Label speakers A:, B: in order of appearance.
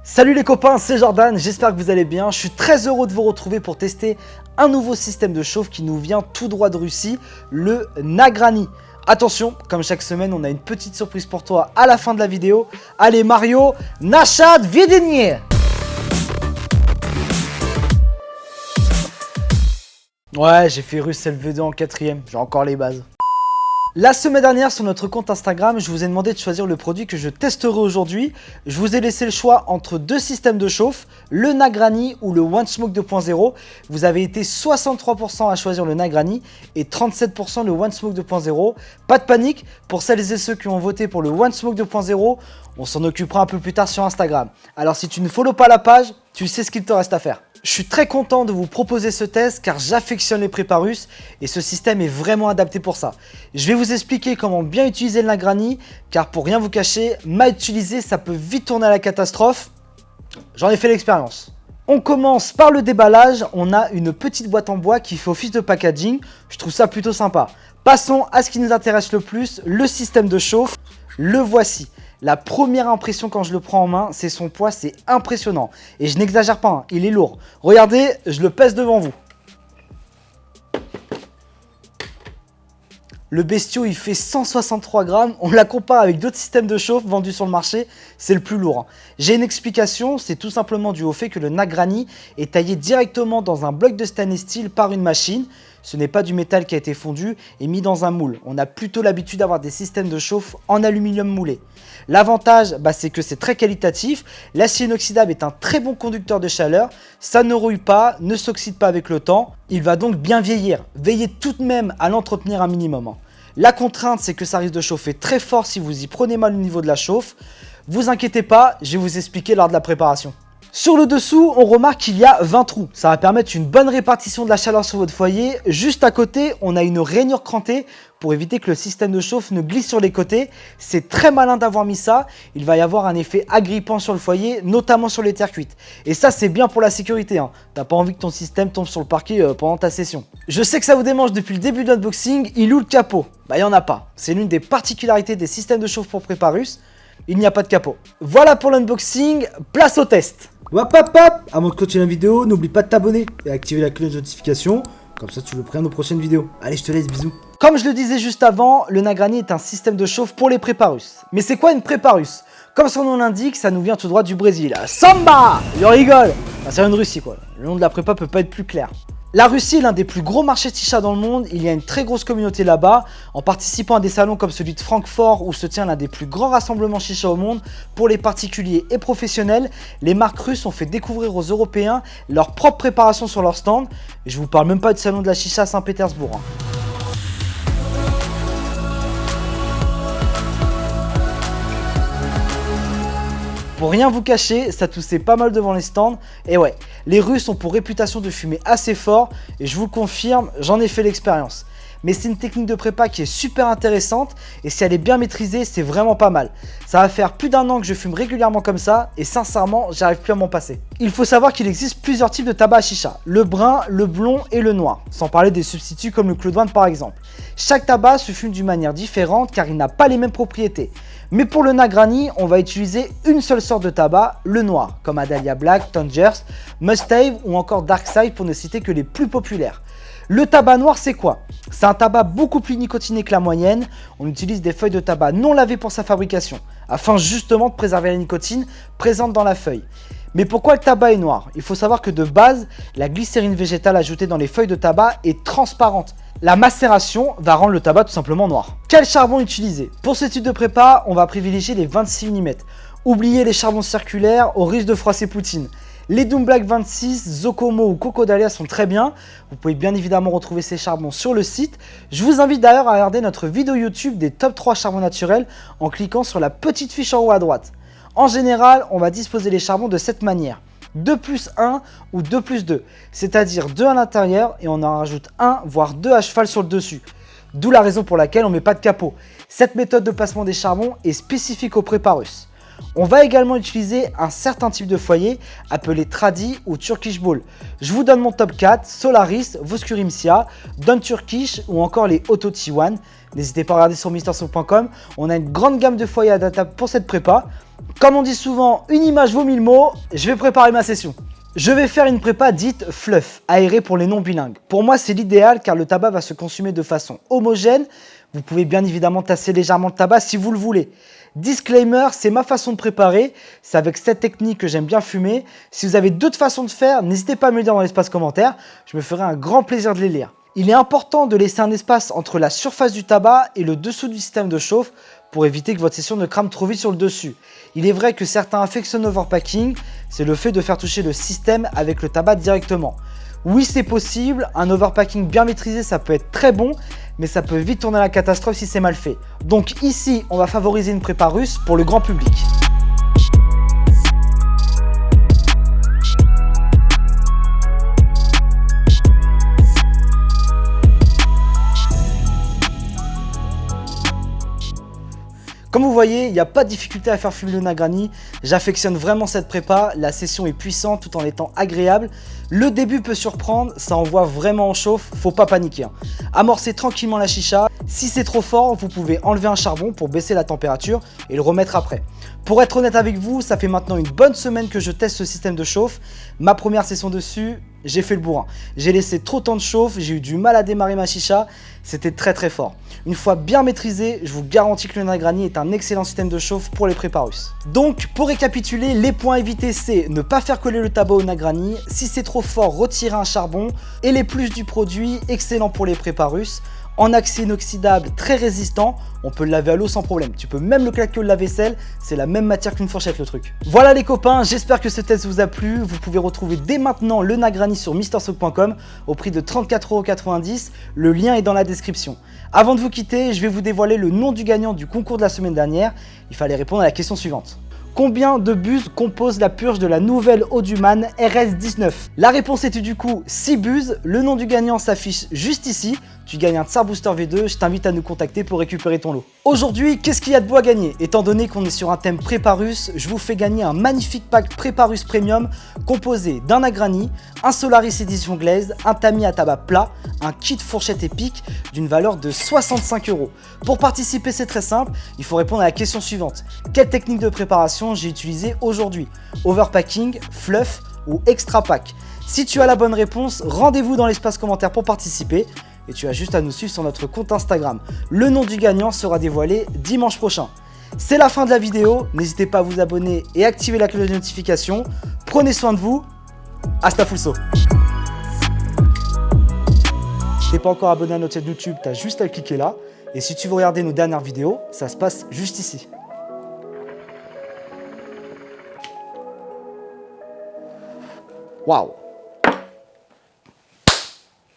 A: Salut les copains, c'est Jordan, j'espère que vous allez bien. Je suis très heureux de vous retrouver pour tester un nouveau système de chauffe qui nous vient tout droit de Russie, le Nagrani. Attention, comme chaque semaine, on a une petite surprise pour toi à la fin de la vidéo. Allez Mario, Nachad Videnye. Ouais, j'ai fait russe LV2 en 4ème, j'ai encore les bases. La semaine dernière, sur notre compte Instagram, je vous ai demandé de choisir le produit que je testerai aujourd'hui. Je vous ai laissé le choix entre deux systèmes de chauffe, le Nagrani ou le OneSmoke 2.0. Vous avez été 63% à choisir le Nagrani et 37% le OneSmoke 2.0. Pas de panique, pour celles et ceux qui ont voté pour le OneSmoke 2.0, on s'en occupera un peu plus tard sur Instagram. Alors si tu ne follow pas la page, tu sais ce qu'il te reste à faire. Je suis très content de vous proposer ce test car j'affectionne les prépas russes et ce système est vraiment adapté pour ça. Je vais vous expliquer comment bien utiliser le Nagrani car pour rien vous cacher, mal utilisé ça peut vite tourner à la catastrophe. J'en ai fait l'expérience. On commence par le déballage, on a une petite boîte en bois qui fait office de packaging, je trouve ça plutôt sympa. Passons à ce qui nous intéresse le plus, le système de chauffe, le voici. La première impression quand je le prends en main, c'est son poids, c'est impressionnant. Et je n'exagère pas, hein, il est lourd. Regardez, je le pèse devant vous. Le bestiau, il fait 163 grammes. On la compare avec d'autres systèmes de chauffe vendus sur le marché, c'est le plus lourd. J'ai une explication, c'est tout simplement dû au fait que le Nagrani est taillé directement dans un bloc de stainless steel par une machine. Ce n'est pas du métal qui a été fondu et mis dans un moule. On a plutôt l'habitude d'avoir des systèmes de chauffe en aluminium moulé. L'avantage, c'est que c'est très qualitatif. L'acier inoxydable est un très bon conducteur de chaleur. Ça ne rouille pas, ne s'oxyde pas avec le temps. Il va donc bien vieillir. Veillez tout de même à l'entretenir un minimum. La contrainte, c'est que ça risque de chauffer très fort si vous y prenez mal au niveau de la chauffe. Vous inquiétez pas, je vais vous expliquer lors de la préparation. Sur le dessous, on remarque qu'il y a 20 trous. Ça va permettre une bonne répartition de la chaleur sur votre foyer. Juste à côté, on a une rainure crantée pour éviter que le système de chauffe ne glisse sur les côtés. C'est très malin d'avoir mis ça. Il va y avoir un effet agrippant sur le foyer, notamment sur les terres cuites. Et ça, c'est bien pour la sécurité. T'as pas envie que ton système tombe sur le parquet pendant ta session. Je sais que ça vous démange depuis le début de l'unboxing. Il est où le capot? Il n'y en a pas. C'est l'une des particularités des systèmes de chauffe pour prépa russe. Il n'y a pas de capot. Voilà pour l'unboxing. Place au test. Hop hop hop. Avant de continuer la vidéo, n'oublie pas de t'abonner et activer la cloche de notification. Comme ça, tu le prends nos prochaines vidéos. Allez, je te laisse, bisous. Comme je le disais juste avant, le Nagrani est un système de chauffe pour les prépa russes. Mais c'est quoi une prépa russe? Comme son nom l'indique, ça nous vient tout droit du Brésil. Samba! Je rigole. C'est une Russie quoi. Le nom de la prépa peut pas être plus clair. La Russie est l'un des plus gros marchés de chicha dans le monde, il y a une très grosse communauté là-bas. En participant à des salons comme celui de Francfort où se tient l'un des plus grands rassemblements chicha au monde, pour les particuliers et professionnels, les marques russes ont fait découvrir aux Européens leur propre préparation sur leur stand. Et je vous parle même pas du salon de la chicha à Saint-Pétersbourg. Pour rien vous cacher, ça toussait pas mal devant les stands. Et ouais, les Russes ont pour réputation de fumer assez fort. Et je vous le confirme, j'en ai fait l'expérience. Mais c'est une technique de prépa qui est super intéressante. Et si elle est bien maîtrisée, c'est vraiment pas mal. Ça va faire plus d'1 an que je fume régulièrement comme ça. Et sincèrement, j'arrive plus à m'en passer. Il faut savoir qu'il existe plusieurs types de tabac à chicha. Le brun, le blond et le noir. Sans parler des substituts comme le clou de Van par exemple. Chaque tabac se fume d'une manière différente car il n'a pas les mêmes propriétés. Mais pour le Nagrani, on va utiliser une seule sorte de tabac, le noir, comme Adalia Black, Tangers, Mustave ou encore Darkside pour ne citer que les plus populaires. Le tabac noir, c'est quoi? C'est un tabac beaucoup plus nicotiné que la moyenne. On utilise des feuilles de tabac non lavées pour sa fabrication, afin justement de préserver la nicotine présente dans la feuille. Mais pourquoi le tabac est noir? Il faut savoir que de base, la glycérine végétale ajoutée dans les feuilles de tabac est transparente. La macération va rendre le tabac tout simplement noir. Quel charbon utiliser? Pour ce type de prépa, on va privilégier les 26 mm. Oubliez les charbons circulaires au risque de froisser Poutine. Les Doom Black 26, Zocomo ou Coco Dahlia sont très bien. Vous pouvez bien évidemment retrouver ces charbons sur le site. Je vous invite d'ailleurs à regarder notre vidéo YouTube des top 3 charbons naturels en cliquant sur la petite fiche en haut à droite. En général, on va disposer les charbons de cette manière. 2+1 ou 2+2, c'est-à-dire 2 à l'intérieur et on en rajoute 1 voire 2 à cheval sur le dessus. D'où la raison pour laquelle on ne met pas de capot. Cette méthode de placement des charbons est spécifique aux prépa russes. On va également utiliser un certain type de foyer appelé Tradi ou Turkish Ball. Je vous donne mon top 4, Solaris, Voskurimsia, Don Turkish ou encore les Auto T1. N'hésitez pas à regarder sur MrSoul.com, on a une grande gamme de foyers adaptables pour cette prépa. Comme on dit souvent, une image vaut 1000 mots, je vais préparer ma session. Je vais faire une prépa dite fluff, aérée pour les non bilingues. Pour moi, c'est l'idéal car le tabac va se consumer de façon homogène. Vous pouvez bien évidemment tasser légèrement le tabac si vous le voulez. Disclaimer, c'est ma façon de préparer, c'est avec cette technique que j'aime bien fumer. Si vous avez d'autres façons de faire, n'hésitez pas à me le dire dans l'espace commentaire, je me ferai un grand plaisir de les lire. Il est important de laisser un espace entre la surface du tabac et le dessous du système de chauffe pour éviter que votre session ne crame trop vite sur le dessus. Il est vrai que certains affectionnent l'overpacking, c'est le fait de faire toucher le système avec le tabac directement. Oui, c'est possible, un overpacking bien maîtrisé, ça peut être très bon, mais ça peut vite tourner à la catastrophe si c'est mal fait. Donc ici, on va favoriser une prépa russe pour le grand public. Comme vous voyez, il n'y a pas de difficulté à faire fumer le Nagrani. J'affectionne vraiment cette prépa, la session est puissante tout en étant agréable. Le début peut surprendre, ça envoie vraiment en chauffe, faut pas paniquer. Amorcez tranquillement la chicha. Si c'est trop fort, vous pouvez enlever un charbon pour baisser la température et le remettre après. Pour être honnête avec vous, ça fait maintenant une bonne semaine que je teste ce système de chauffe. Ma première session dessus, j'ai fait le bourrin. J'ai laissé trop de temps de chauffe, j'ai eu du mal à démarrer ma chicha, c'était très fort. Une fois bien maîtrisé, je vous garantis que le Nagrani est un excellent système de chauffe pour les prépas russes. Donc pour récapituler, les points à éviter, c'est ne pas faire coller le tabac au Nagrani, si c'est trop fort, retirer un charbon, et les plus du produit, excellent pour les prépas russes. En acier inoxydable, très résistant, on peut le laver à l'eau sans problème. Tu peux même le claquer au lave-vaisselle, c'est la même matière qu'une fourchette le truc. Voilà les copains, j'espère que ce test vous a plu. Vous pouvez retrouver dès maintenant le Nagrani sur MrSock.com au prix de 34,90 €. Le lien est dans la description. Avant de vous quitter, je vais vous dévoiler le nom du gagnant du concours de la semaine dernière. Il fallait répondre à la question suivante. Combien de buses compose la purge de la nouvelle Audioman RS19? La réponse était du coup 6 buses. Le nom du gagnant s'affiche juste ici. Tu gagnes un Tsar Booster V2, je t'invite à nous contacter pour récupérer ton lot. Aujourd'hui, qu'est-ce qu'il y a de beau à gagner? Étant donné qu'on est sur un thème prépa russe, je vous fais gagner un magnifique pack prépa russe premium composé d'un Nagrani, un Solaris édition glaise, un tamis à tabac plat, un kit fourchette épique d'une valeur de 65 €. Pour participer, c'est très simple, il faut répondre à la question suivante. Quelle technique de préparation j'ai utilisée aujourd'hui? Overpacking, fluff ou extra pack? Si tu as la bonne réponse, rendez-vous dans l'espace commentaire pour participer. Et tu as juste à nous suivre sur notre compte Instagram. Le nom du gagnant sera dévoilé dimanche prochain. C'est la fin de la vidéo, n'hésitez pas à vous abonner et activer la cloche de notification. Prenez soin de vous, hasta fulso. Si t'es pas encore abonné à notre chaîne YouTube, tu as juste à cliquer là. Et si tu veux regarder nos dernières vidéos, ça se passe juste ici. Waouh!